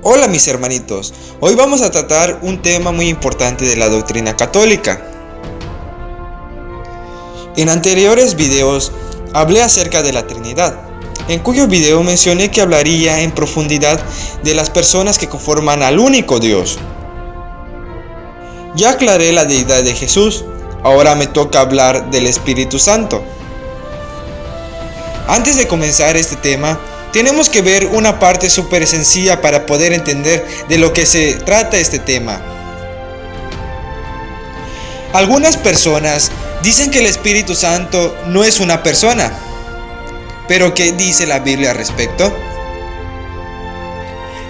Hola mis hermanitos, hoy vamos a tratar un tema muy importante de la doctrina católica. En anteriores videos hablé acerca de la Trinidad, en cuyo video mencioné que hablaría en profundidad de las personas que conforman al único Dios. Ya aclaré la deidad de Jesús, ahora me toca hablar del Espíritu Santo. Antes de comenzar este tema, tenemos que ver una parte súper sencilla para poder entender de lo que se trata este tema. Algunas personas dicen que el Espíritu Santo no es una persona. ¿Pero qué dice la Biblia al respecto?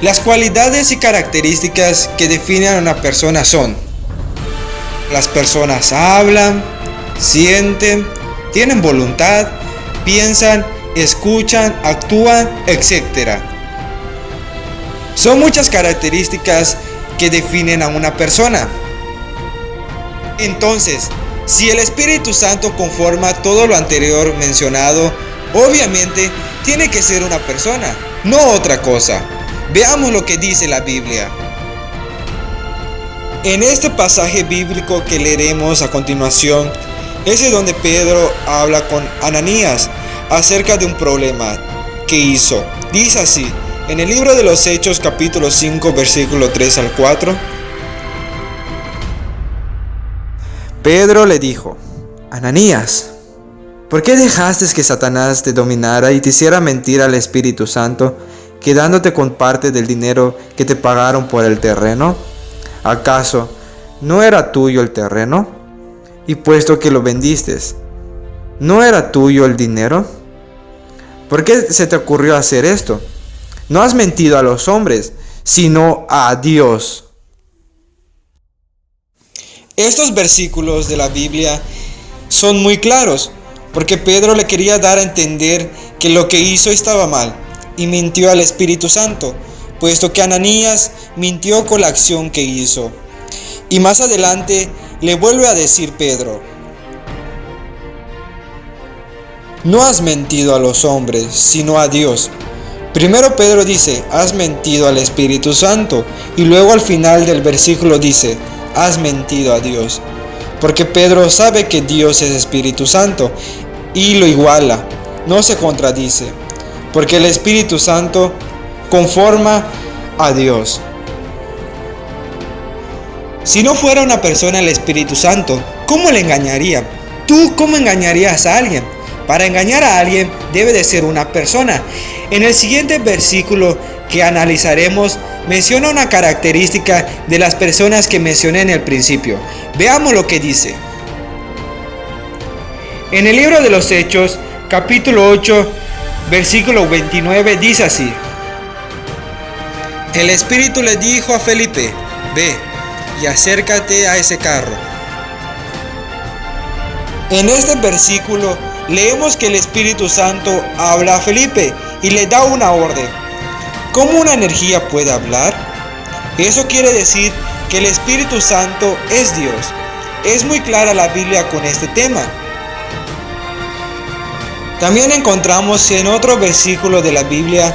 Las cualidades y características que definen a una persona son: las personas hablan, sienten, tienen voluntad, piensan, escuchan, actúan, etc. Son muchas características que definen a una persona. Entonces, si el Espíritu Santo conforma todo lo anterior mencionado, obviamente tiene que ser una persona, no otra cosa. Veamos lo que dice la Biblia. En este pasaje bíblico que leeremos a continuación, es donde Pedro habla con Ananías acerca de un problema que hizo. Dice así, en el libro de los Hechos capítulo 5 versículo 3 al 4. Pedro le dijo: Ananías, ¿por qué dejaste que Satanás te dominara y te hiciera mentir al Espíritu Santo, quedándote con parte del dinero que te pagaron por el terreno? ¿Acaso no era tuyo el terreno? Y puesto que lo vendiste, ¿no era tuyo el dinero? ¿Por qué se te ocurrió hacer esto? No has mentido a los hombres, sino a Dios. Estos versículos de la Biblia son muy claros, porque Pedro le quería dar a entender que lo que hizo estaba mal y mintió al Espíritu Santo, puesto que Ananías mintió con la acción que hizo. Y más adelante le vuelve a decir Pedro: no has mentido a los hombres, sino a Dios. Primero Pedro dice: has mentido al Espíritu Santo, y luego al final del versículo dice: has mentido a Dios. Porque Pedro sabe que Dios es Espíritu Santo y lo iguala, no se contradice, porque el Espíritu Santo conforma a Dios. Si no fuera una persona el Espíritu Santo, ¿cómo le engañaría? ¿Tú cómo engañarías a alguien? Para engañar a alguien debe de ser una persona. En el siguiente versículo que analizaremos menciona una característica de las personas que mencioné en el principio. Veamos lo que dice. En el libro de los Hechos, capítulo 8, versículo 29, dice así: el Espíritu le dijo a Felipe: ve y acércate a ese carro. En este versículo leemos que el Espíritu Santo habla a Felipe y le da una orden. ¿Cómo una energía puede hablar? Eso quiere decir que el Espíritu Santo es Dios. Es muy clara la Biblia con este tema. También encontramos en otro versículo de la Biblia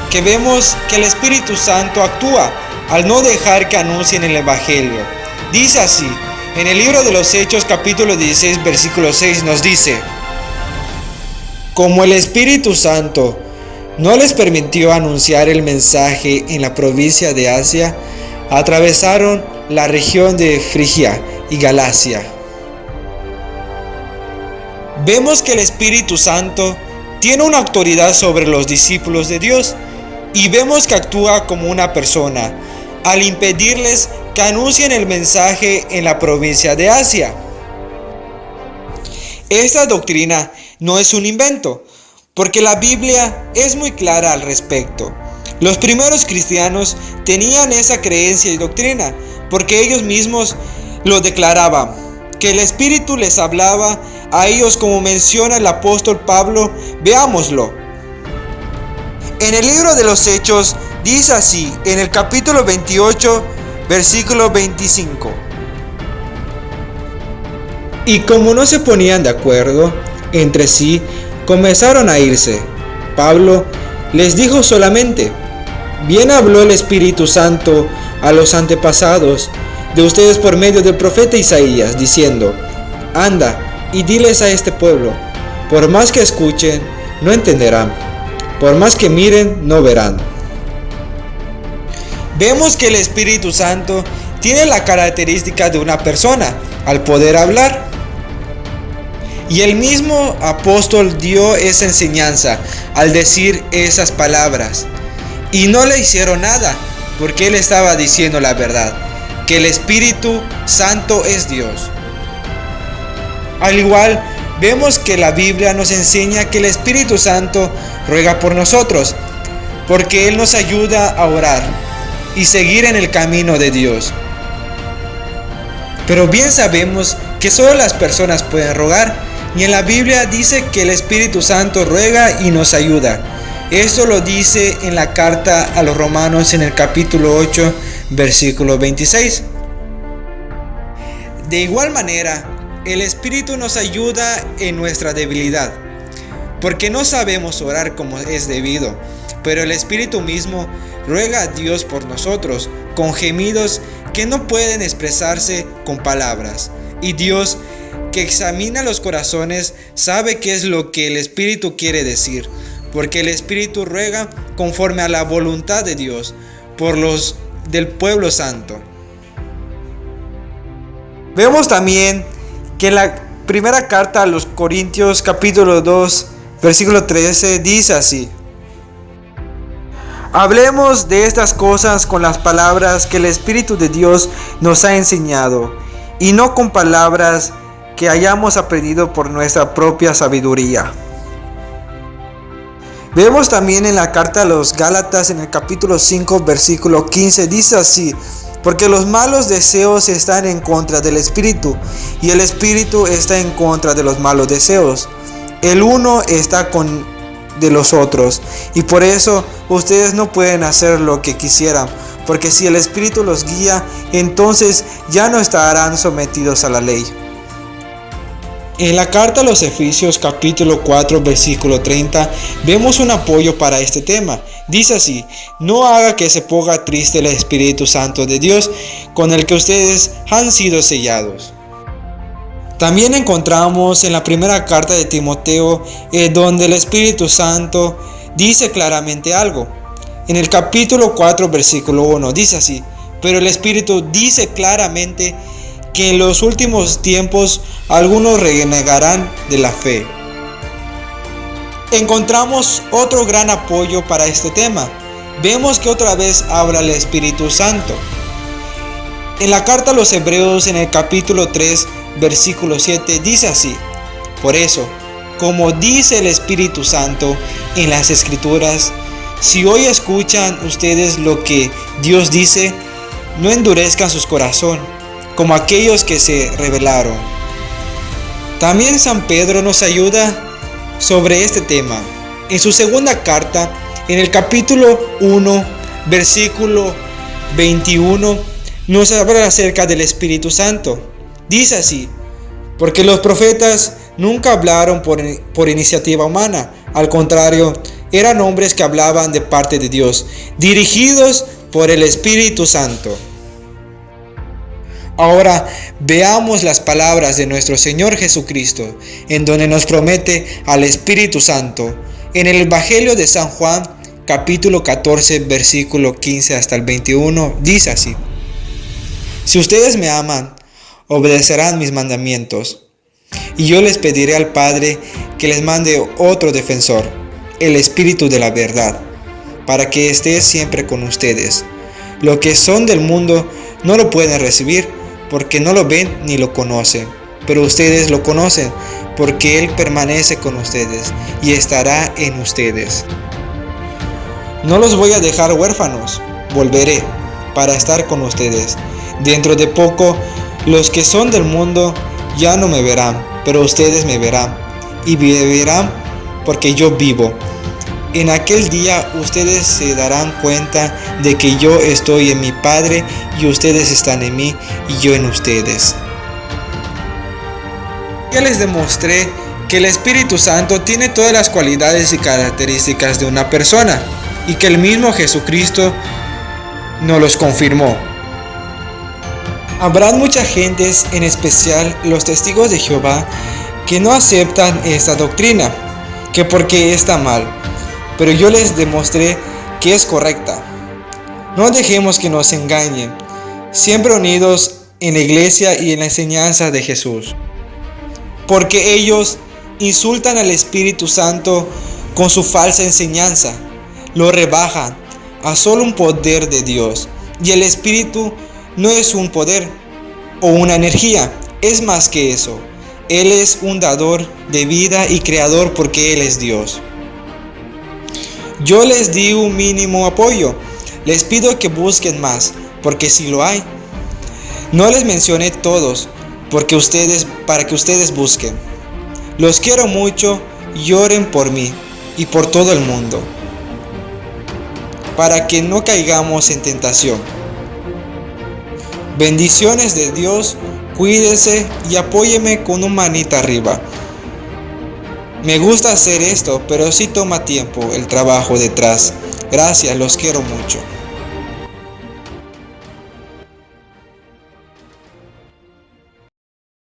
que vemos que el Espíritu Santo actúa al no dejar que anuncien el Evangelio. Dice así, en el libro de los Hechos capítulo 16 versículo 6 nos dice: como el Espíritu Santo no les permitió anunciar el mensaje en la provincia de Asia, atravesaron la región de Frigia y Galacia. Vemos que el Espíritu Santo tiene una autoridad sobre los discípulos de Dios y vemos que actúa como una persona al impedirles que anuncien el mensaje en la provincia de Asia. Esta doctrina no es un invento, porque la Biblia es muy clara al respecto. Los primeros cristianos tenían esa creencia y doctrina, porque ellos mismos lo declaraban, que el Espíritu les hablaba a ellos, como menciona el apóstol Pablo. Veámoslo. En el libro de los Hechos dice así, en el capítulo 28, versículo 25. Y como no se ponían de acuerdo entre sí, comenzaron a irse. Pablo les dijo solamente: Bien habló el Espíritu Santo a los antepasados de ustedes por medio del profeta Isaías, diciendo: anda y diles a este pueblo, por más que escuchen, no entenderán, por más que miren, no verán. Vemos que el Espíritu Santo tiene la característica de una persona al poder hablar. Y el mismo apóstol dio esa enseñanza al decir esas palabras. Y no le hicieron nada, porque él estaba diciendo la verdad, que el Espíritu Santo es Dios. Al igual, vemos que la Biblia nos enseña que el Espíritu Santo ruega por nosotros, porque Él nos ayuda a orar y seguir en el camino de Dios. Pero bien sabemos que solo las personas pueden rogar, y en la Biblia dice que el Espíritu Santo ruega y nos ayuda. Esto lo dice en la carta a los Romanos en el capítulo 8, versículo 26. De igual manera, el Espíritu nos ayuda en nuestra debilidad, porque no sabemos orar como es debido, pero el Espíritu mismo ruega a Dios por nosotros con gemidos que no pueden expresarse con palabras. Y Dios, que examina los corazones, sabe qué es lo que el Espíritu quiere decir, porque el Espíritu ruega conforme a la voluntad de Dios por los del pueblo santo. Vemos también que en la primera carta a los Corintios capítulo 2 versículo 13 dice así: hablemos de estas cosas con las palabras que el Espíritu de Dios nos ha enseñado, y no con palabras que hayamos aprendido por nuestra propia sabiduría. Vemos también en la carta a los Gálatas en el capítulo 5 versículo 15 dice así: porque los malos deseos están en contra del Espíritu, y el Espíritu está en contra de los malos deseos. El uno está con de los otros, y por eso ustedes no pueden hacer lo que quisieran, porque si el Espíritu los guía, entonces ya no estarán sometidos a la ley. En la carta a los Efesios capítulo 4 versículo 30 vemos un apoyo para este tema. Dice así: no haga que se ponga triste el Espíritu Santo de Dios, con el que ustedes han sido sellados. También encontramos en la primera carta de Timoteo donde el Espíritu Santo dice claramente algo. En el capítulo 4 versículo 1 dice así: pero el Espíritu dice claramente que en los últimos tiempos algunos renegarán de la fe. Encontramos otro gran apoyo para este tema. Vemos que otra vez habla el Espíritu Santo. En la carta a los Hebreos en el capítulo 3 versículo 7 dice así: por eso, como dice el Espíritu Santo en las Escrituras, si hoy escuchan ustedes lo que Dios dice, no endurezcan sus corazones, como aquellos que se rebelaron. También San Pedro nos ayuda sobre este tema. En su segunda carta, en el capítulo 1, versículo 21, nos habla acerca del Espíritu Santo. Dice así: porque los profetas nunca hablaron por iniciativa humana, al contrario, eran hombres que hablaban de parte de Dios, dirigidos por el Espíritu Santo. Ahora veamos las palabras de nuestro Señor Jesucristo, en donde nos promete al Espíritu Santo. En el Evangelio de San Juan, capítulo 14, versículo 15 hasta el 21, dice así: si ustedes me aman, obedecerán mis mandamientos, y yo les pediré al Padre que les mande otro defensor, el Espíritu de la verdad, para que esté siempre con ustedes. Los que son del mundo no lo pueden recibir, porque no lo ven ni lo conocen, pero ustedes lo conocen, porque Él permanece con ustedes y estará en ustedes. No los voy a dejar huérfanos, volveré para estar con ustedes. Dentro de poco, los que son del mundo ya no me verán, pero ustedes me verán, y vivirán porque yo vivo. En aquel día ustedes se darán cuenta de que yo estoy en mi Padre y ustedes están en mí y yo en ustedes. Ya les demostré que el Espíritu Santo tiene todas las cualidades y características de una persona. y que el mismo Jesucristo nos los confirmó. Habrá mucha gentes, en especial los testigos de Jehová, que no aceptan esta doctrina, que porque está mal, pero yo les demostré que es correcta. No dejemos que nos engañen, siempre unidos en la iglesia y en la enseñanza de Jesús, porque ellos insultan al Espíritu Santo con su falsa enseñanza, lo rebajan a solo un poder de Dios, y el Espíritu no es un poder o una energía, es más que eso. Él es un dador de vida y creador porque Él es Dios. Yo les di un mínimo apoyo, les pido que busquen más, porque si lo hay. No les mencioné todos, para que ustedes busquen. Los quiero mucho y oren por mí y por todo el mundo, para que no caigamos en tentación. Bendiciones de Dios, cuídense y apóyeme con una manita arriba. Me gusta hacer esto, pero sí toma tiempo el trabajo detrás. Gracias, los quiero mucho.